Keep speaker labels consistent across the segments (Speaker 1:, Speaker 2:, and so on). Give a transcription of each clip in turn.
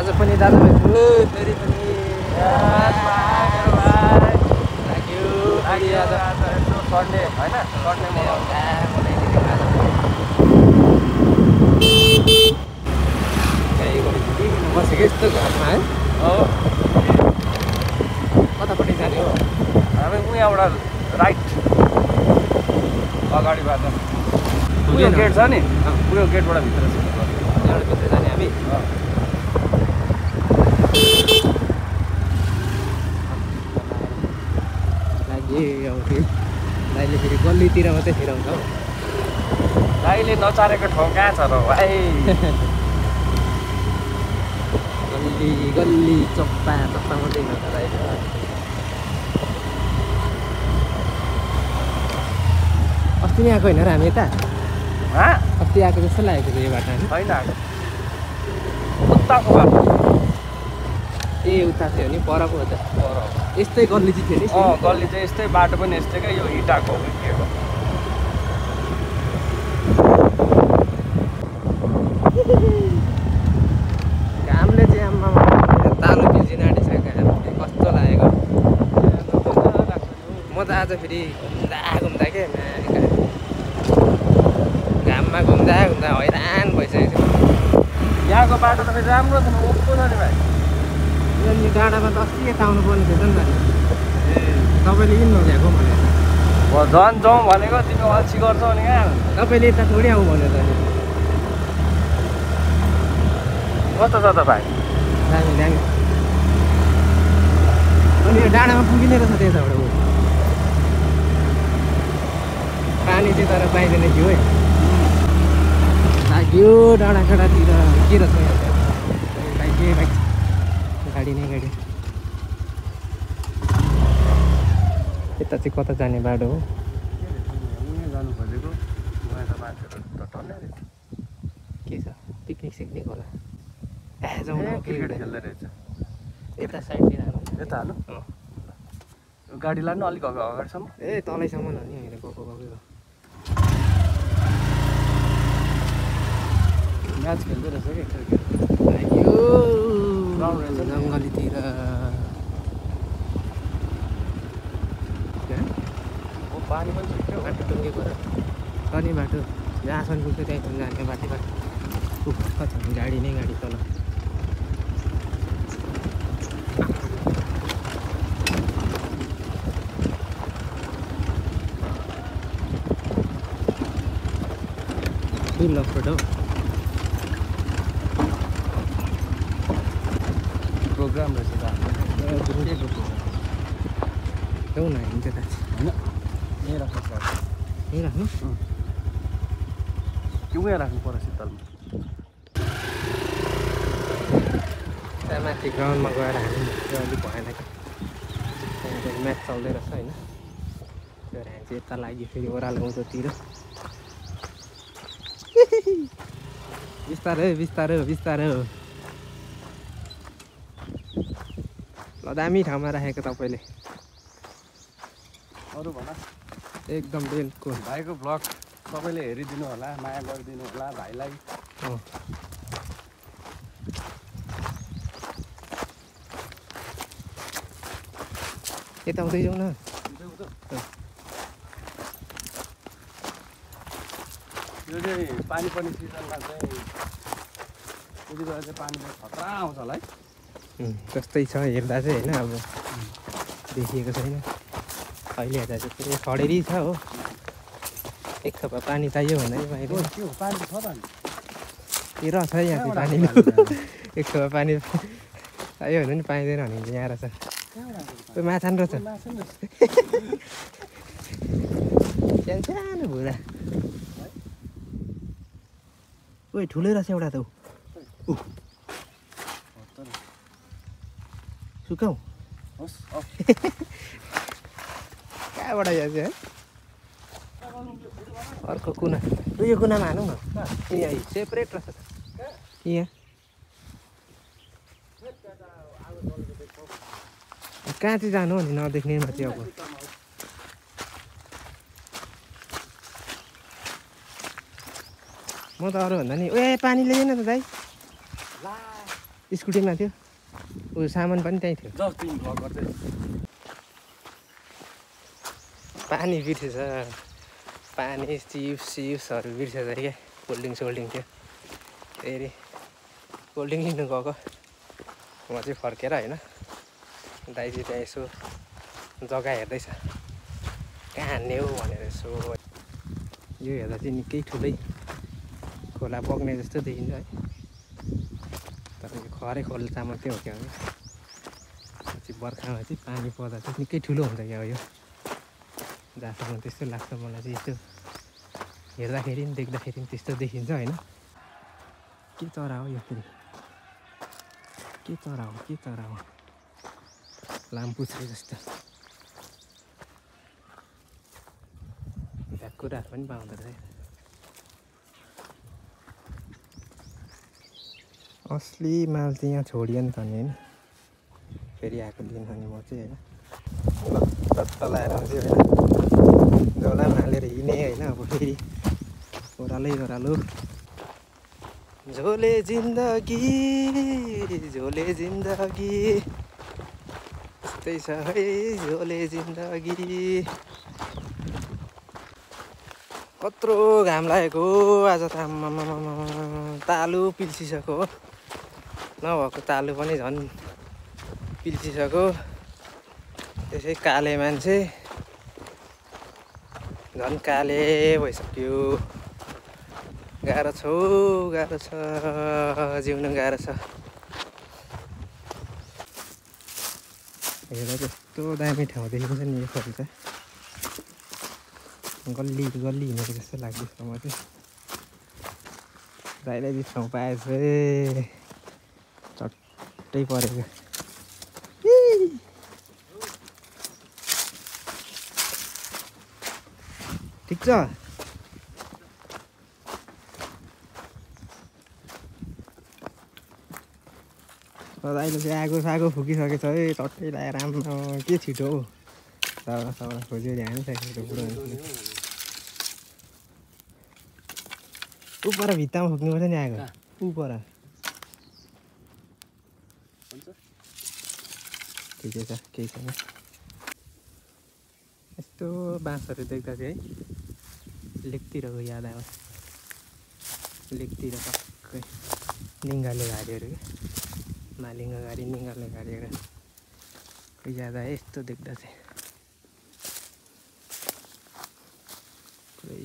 Speaker 1: आज पनि दाजुभाइहरू फेरि पनि
Speaker 2: सन्डे होइन सन्डे
Speaker 1: बसेको यस्तो घरमा है कतापट्टि जाने हो
Speaker 2: हामी उहाँबाट राइट अगाडिबाट उयो गेट छ नि उयो गेटबाट भित्र
Speaker 1: भित्र जाने हामी लागि अब दाइले फेरि गल्लीतिर मात्रै फिराउँछ हौ
Speaker 2: दाइले नचारेको ठाउँ कहाँ छ र भाइ
Speaker 1: गल्ली गल्ली चप्पा मात्रै हिँड्छ दाइले अस्ति नै आएको होइन र हामी यता अस्ति आएको जस्तो लागेको थियो यो बाटो
Speaker 2: होइन उताको बाटो
Speaker 1: ए उता थियो नि परको हो त यस्तै गल्ली चाहिँ थियो नि
Speaker 2: गल्ली चाहिँ यस्तै बाटो पनि यस्तै क्या यो इँटाको हो के हो
Speaker 1: घामले चाहिँ आम्मा तालु भिल्जिन आँटिसक्यो घाम कस्तो लागेको म त आज फेरि घुम्दा के घाममा घुम्दा हैरान भइसकेको छु
Speaker 2: यहाँको बाटो त फेरि राम्रो छ ओप्पो छ नि भाइ
Speaker 1: यो डाँडामा त अस्ति यता आउनु पर्ने थियो नि त तपाईँले किन नल्याएको भनेर
Speaker 2: झन् जाउँ भनेको तिमी अल्छी गर्छौ नि कहाँ
Speaker 1: तपाईँले यता थोरै आउँ भन्यो त
Speaker 2: कस्तो छ त भाइ
Speaker 1: दामी दामी अनि यो डाँडामा पुगिने रहेछ त्यताबाट पानी चाहिँ तर पाइँदैन थियो है लाग्यो डाँडाकाँडातिर के रहेछ बाइक गाडी नै गाडी यता चाहिँ कता जाने बाटो हो
Speaker 2: जानु खोजेको मान्छेहरू त टन्नै
Speaker 1: के छ पिकनिक सिक्निक होला जाउँ न
Speaker 2: क्रिकेट खेल्दै रहेछ
Speaker 1: यता साइडतिर हाल्नु
Speaker 2: यता हाल्नु गाडी लानु अलिक अगाडिसम्म
Speaker 1: ए तलैसम्म हो नि होइन गएको
Speaker 2: म्याच खेल्दै रहेछ कि
Speaker 1: यो जङ्गलीतिर
Speaker 2: पानी पनि छ
Speaker 1: बाटो टुङ्गेको र अनि बाटो जहाँसम्म पुग्छ त्यहीँ जाने बाटो छ गाडी नै गाडी तल लफड हौ
Speaker 2: प्रोग्राम रहेछ त
Speaker 1: जाउँ न हिँड्छ त
Speaker 2: होइन यहीँ राख्नु
Speaker 1: यहीँ राख्नु
Speaker 2: कि उहाँ राख्नु पर्छ शीतलमा
Speaker 1: त्यहाँ माथि ग्राउन्डमा गएर हामी त्यो अलिक भएन क्या त्यहाँ म्याच चल्दै रहेछ होइन त्यो हामी चाहिँ यता लाग्यो फेरि ओह्रालो उँधोतिर बिस्तारै बिस्तारै बिस्तारै हो ल दामी ठाउँमा राखेको तपाईँले
Speaker 2: अरू भन
Speaker 1: एकदम बेलको
Speaker 2: भाइको भ्लग सबैले हेरिदिनु होला माया गरिदिनु होला भाइलाई
Speaker 1: यता आउँदै जाउँ न
Speaker 2: यो चाहिँ पानी पर्ने सिजनमा चाहिँ त्यति बेला चाहिँ पानी चाहिँ खतरा आउँछ होला है
Speaker 1: जस्तै छ हेर्दा चाहिँ होइन अब देखिएको छैन अहिले हेर्दा चाहिँ पुरै खडेरी छ हो एक थोपा पानी चाहियो भने बाहिर
Speaker 2: पानी छ त
Speaker 1: ए रहेछ यहाँ चाहिँ पानी एक थोपा पानी चाहियो भने पनि पाइँदैन भने यहाँ रहेछ माछा नि रहेछ सानो भुरा ओइ ठुलै रहेछ एउटा त सुकाऊ कहाँबाट यहाँ चाहिँ है अर्को कुना यो कुनामा हानौँ न यहाँ सेपरेट रहेछ यहाँ कहाँ चाहिँ जानु भने नदेख्नेमा चाहिँ अब म त अरू भन्दा नि ए पानी ल्याएन त दाइ स्कुटीमा थियो ऊ सामान पनि त्यहीँ थियो
Speaker 2: जाऊ तिमी भ्लग गर्दै
Speaker 1: पानी बिर्सेछ पानी चिप्सहरू बिर्सेछ क्या कोल्ड ड्रिङ्क थियो फेरि कोल्ड ड्रिङ्क लिनु गएको म चाहिँ फर्केर होइन दाइजी त्यहाँ यसो जग्गा हेर्दैछ कहाँ हान्ने हो भनेर यसो यो हेर्दा चाहिँ निकै ठुलै खोला बग्ने जस्तो देखिन्छ है तर यो खरै खोला मात्रै हो क्या हो चाहिँ बर्खामा चाहिँ पानी पर्दा चाहिँ निकै ठुलो हुन्छ क्या हो यो जहाँसम्म त्यस्तो लाग्छ मलाई चाहिँ यस्तो हेर्दाखेरि पनि देख्दाखेरि पनि त्यस्तो देखिन्छ होइन के चरा हो यो फेरि के चरा हो लामपुच्छ्रे जस्तो त्यहाँ कुराहरू पनि पाउँदो रहेछ असली माल चाहिँ यहाँ छोडियो नि त नि होइन फेरि आएको दिन अनि म चाहिँ होइन टट्ट लगाएर चाहिँ होइन झोलामा हालेर हिँडेँ होइन अब फेरि ओह्रालो झोले जिन्दगी यस्तै छ है झोले जिन्दगी कत्रो घाम लागेको आज त तालु पिल्सिसक्यो हो नभएको तालु पनि झन् पिल्सिसक्यो त्यसै काले मान्छे झन् काले भइसक्यो गाह्रो छ जिउनु गाह्रो छ हेर्दा त्यस्तो दामी ठाउँ देखिन्छ नि यो फल चाहिँ गल्ली हिँडेको जस्तो लाग्दैछ म चाहिँ दाइलाई ठाउँ पाएछ चट्टै परेको ठिक छ अहिले चाहिँ आगो सागो फुकिसकेको छ है चट्टै लगाएर राम्रो के छिटो हौ साउरा खोज्यो हानिसकेको पुरा उपर भित्तामा फुक्नुपर्छ नि आगो उपर ठिकै छ केही छैन यस्तो बाँसहरू देख्दा चाहिँ है लेकतिरको याद आयो लेकतिर टक्कै निङ्गाले घारीहरू क्या मालिङ्गा घारी निङ्गाले घारीहरू याद आयो यस्तो देख्दा चाहिँ पुरै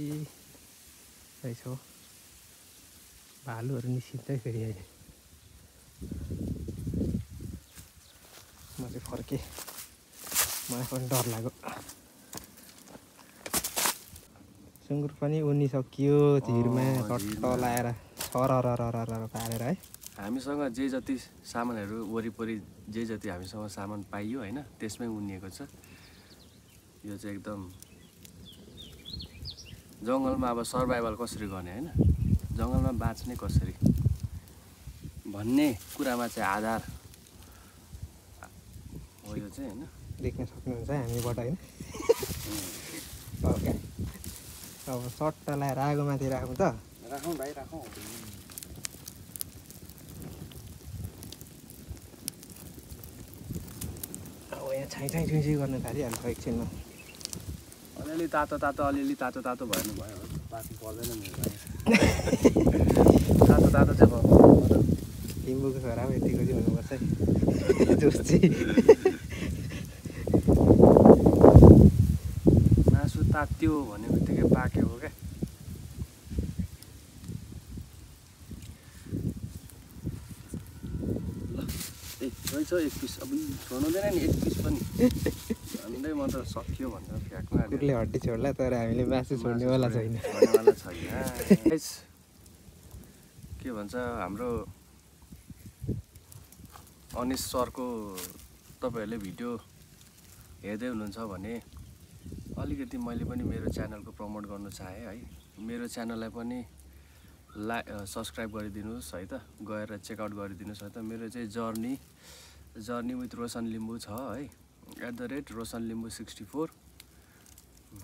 Speaker 1: रहेछ हौ भालुहरू निस्किन्छ फेरि अहिले म चाहिँ फर्केँ मलाई पनि डर लाग्यो सुँगुर पनि उनिसकियो झिरमा टट्ट लाएर सरर पारेर है
Speaker 2: हामीसँग जे जति सामानहरू वरिपरि जे जति हामीसँग सामान पाइयो होइन त्यसमै उनिएको छ यो चाहिँ एकदम जङ्गलमा अब सर्भाइभल कसरी गर्ने होइन जङ्गलमा बाँच्ने कसरी भन्ने कुरामा चाहिँ आधार हो यो चाहिँ होइन
Speaker 1: देख्न सक्नुहुन्छ हामीबाट होइन अब सट्ट लगाएर आगोमाथि राखौँ त
Speaker 2: राखौँ भाइ राखौँ
Speaker 1: अब यहाँ छाइछाइ गर्न थालिहाल्छ एकछिनमा
Speaker 2: अलिअलि तातो भएन भयो बाँच्नु पर्दैन मेरो भाइ तातो चाहिँ भयो
Speaker 1: लिम्बूको छोरा पनि यतिको चाहिँ हुनुपर्छ है जोस चाहिँ
Speaker 2: मासु तात्यो भन्ने बित्तिकै पाक्यो हो क्या रहेछ एक पिस अब छोड्नु हुँदैन नि एक पिस पनि झन्डै म त सकियो भनेर फ्याँक्नु
Speaker 1: कुकुरले हड्डी छोड्ला तर हामीले मासु छोड्नेवाला छैन
Speaker 2: के भन्छ हाम्रो अनिश सरको तपाईँहरूले भिडियो हेर्दै हुनुहुन्छ भने अलिकति मैले पनि मेरो च्यानलको प्रमोट गर्नु चाहेँ है मेरो च्यानललाई पनि सब्सक्राइब गरिदिनुहोस् है त गएर चेकआउट गरिदिनुहोस् है त मेरो चाहिँ जर्नी विथ रोशन लिम्बू छ है @रोशन लिम्बू 64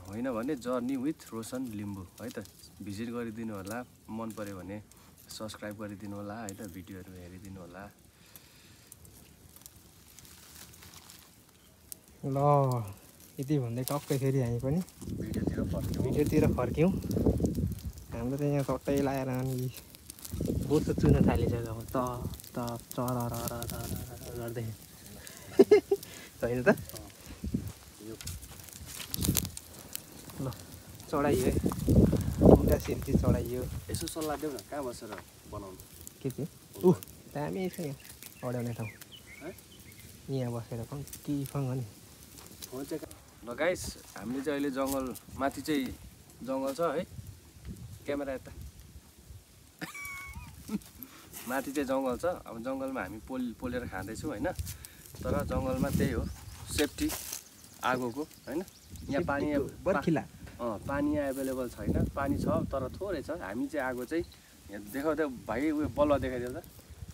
Speaker 2: होइन भने जर्नी विथ रोशन लिम्बू है त भिजिट गरिदिनु होला मन पर्यो भने सब्सक्राइब गरिदिनु होला है त भिडियोहरू हेरिदिनु होला
Speaker 1: ल यति भन्दै टक्कै फेरि हामी पनि
Speaker 2: भिडियोतिर
Speaker 1: फर्क्यौँ। हाम्रो त यहाँ टट्टै लगाएर अनि बोसो चुन थालिसक्यो अब त चर गर्दै होइन त। ल चढाइयो है, तिनवटा सिर्की चढाइयो।
Speaker 2: यसो सल्लाह देऊ न, कहाँ बसेर बनाउनु?
Speaker 1: के चाहिँ दामी छ यहाँ अड्याउने ठाउँ, यहाँ बसेर के फङ नि।
Speaker 2: ल गाइस, हामीले चाहिँ अहिले जङ्गल माथि चाहिँ जङ्गल छ है, क्यामेरा यता माथि चाहिँ जङ्गल छ। अब जङ्गलमा हामी पोलेर खाँदैछौँ होइन, तर जङ्गलमा त्यही हो सेफ्टी आगोको होइन। यहाँ पानी
Speaker 1: बर्खिला
Speaker 2: पानी एभाइलेबल छैन, पानी छ तर थोरै छ। हामी चाहिँ आगो चाहिँ यहाँ देखाउँदै भाइ उयो बलुवा देखाइदियो त,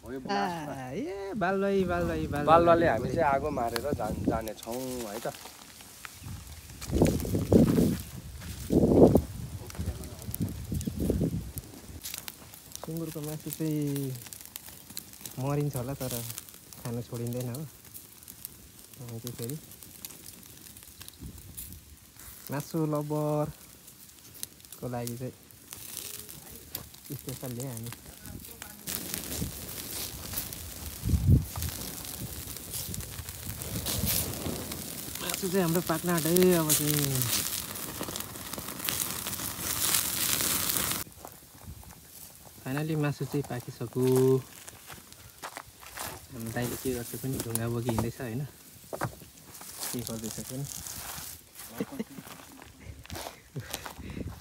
Speaker 2: हो यो बालुवाले हामी चाहिँ आगो मारेर जानेछौँ है त।
Speaker 1: सुँगुरको मासु चाहिँ मरिन्छ होला तर खान छोडिँदैन हो। हामी चाहिँ फेरि मासु लभरको लागि चाहिँ स्पेसल ल्यायो हामी। मासु चाहिँ हाम्रो पाक्न आँट्यो अब चाहिँ। फाइनली मासु चाहिँ पाकिसक्यो। हाम्रो दाइले के गर्छ पनि ढुङ्गा बोकी हिँड्दैछ होइन, के गर्दैछ पनि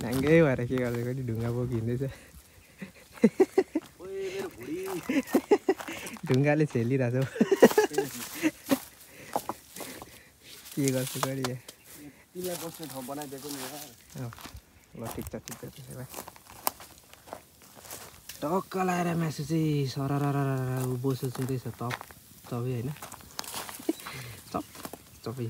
Speaker 1: नाङ्गै भएर के गर्दै पनि ढुङ्गा बोकी हिँड्दैछ। ढुङ्गाले छेलिरहेको छ के गर्छु गरी
Speaker 2: तिमीलाई बस्ने ठाउँ बनाइदिएको नि।
Speaker 1: ल ठिक छ त्यसो भए टक्क लगाएर मासु चाहिँ सरर बोसो चुँदैछ तप तपै होइन, चप चपै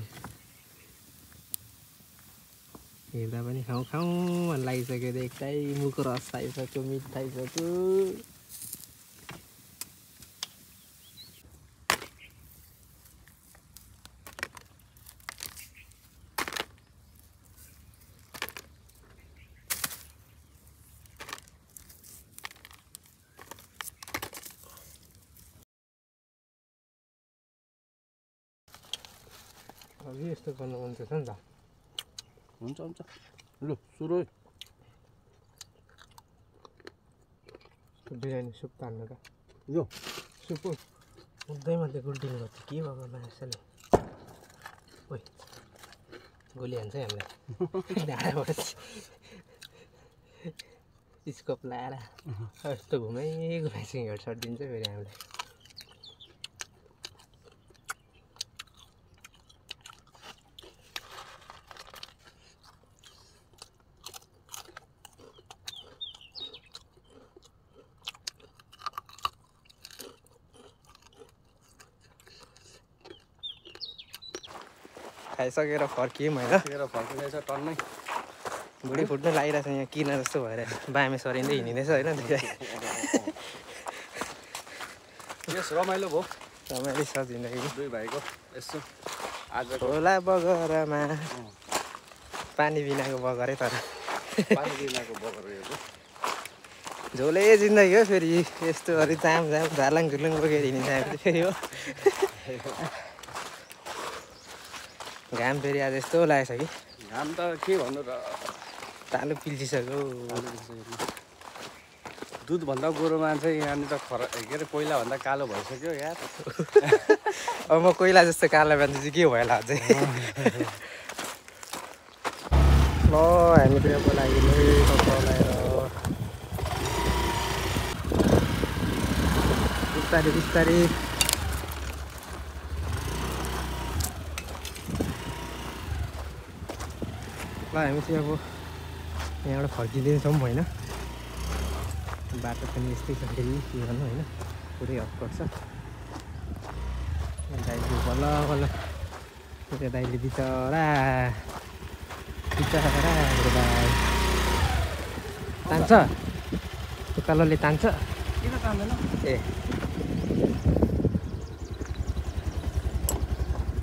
Speaker 1: हेर्दा पनि खाउँ भन्नु लागिसक्यो। एकtai मुखको रस खाइसक्यो, मिठ खाइसक्यो। अझै यस्तो गर्नु मन छ नि त।
Speaker 2: हुन्छ लु सुरु
Speaker 1: बिरयानी सुप तान्नु त।
Speaker 2: यो
Speaker 1: सुप उठ्दै मात्रै गुल्टिङ गर्छ के भएको मान्छेले। ओइ गोली हान्छ है हामीलाई स्कोप लगाएर यस्तो घुमाइसँग हेडसट दिन्छ फेरि हामीलाई। खाइसकेर फर्कियौँ होइन,
Speaker 2: फर्किँदैछ टन्नै
Speaker 1: बुढी फुट्नु लागिरहेछ यहाँ किन जस्तो भएर बामे सरिँदै हिँडिँदैछ होइन।
Speaker 2: यस रमाइलो भयो,
Speaker 1: रमाइलो छ जिन्दगी
Speaker 2: दुई भाइको। यसो आज
Speaker 1: खोला बगरमा पानी बिनाको बगरै तर
Speaker 2: पानी बिनाको बगर यो
Speaker 1: झोले जिन्दगी हो फेरि यस्तोहरू जाम झालाङ झुलुङ बोकेर हिँडिन्छ फेरि हो। घाम फेरि आज यस्तो लागेछ कि
Speaker 2: घाम त के भन्नु र,
Speaker 1: तालु पिल्चिसक्यो।
Speaker 2: दुधभन्दा गोरु मान्छे यहाँनिर त के अरे कोइलाभन्दा कालो भइसक्यो यार।
Speaker 1: अब म कोइला जस्तो कालो मान्छे चाहिँ के भयो अझै। ल हामीतिर बोलायो लगाएर बिस्तारै बिस्तारै ल हामी चाहिँ अब यहाँबाट फर्किँदैछौँ होइन। बाटो पनि यस्तै छ फेरि के गर्नु होइन, पुरै हतपत छ। दाइले बल्ल बल्ल त्यो दाइले बिचरा दाइ तान्छ उकालोले तान्छ
Speaker 2: किन तान्दैन
Speaker 1: ए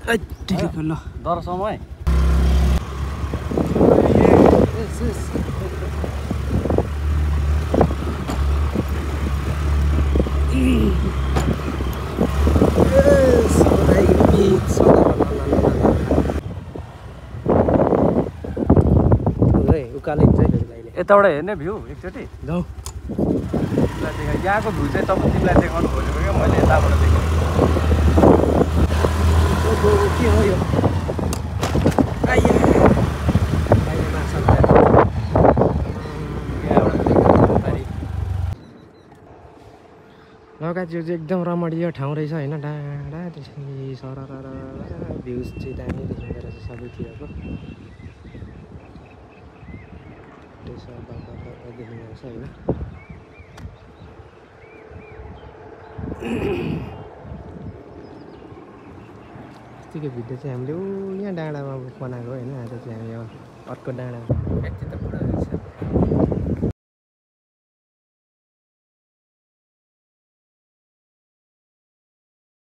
Speaker 1: ठिकै ल
Speaker 2: दर्शनमा
Speaker 1: उकालो हिँड्छ है अहिले
Speaker 2: यताबाट हेर्ने भ्यू एकचोटि
Speaker 1: जाउँ
Speaker 2: तिमीलाई देखाएँ यहाँको भ्यू चाहिँ तपाईँ तिमीलाई देखाउनु खोजेको क्या मैले यताबाट देखेँ
Speaker 1: के हो यो लगायत यो चाहिँ एकदम रमणीय ठाउँ रहेछ होइन डाँडादेखि सरर भ्युज चाहिँ दामी देखिँदो रहेछ सबैतिरको देखिँदो रहेछ होइन अस्तिको भिडियो चाहिँ हामीले यहाँ डाँडामा बनाएको होइन आज चाहिँ हामी अब अर्को डाँडा व्यक्ति त पुरा रहेछ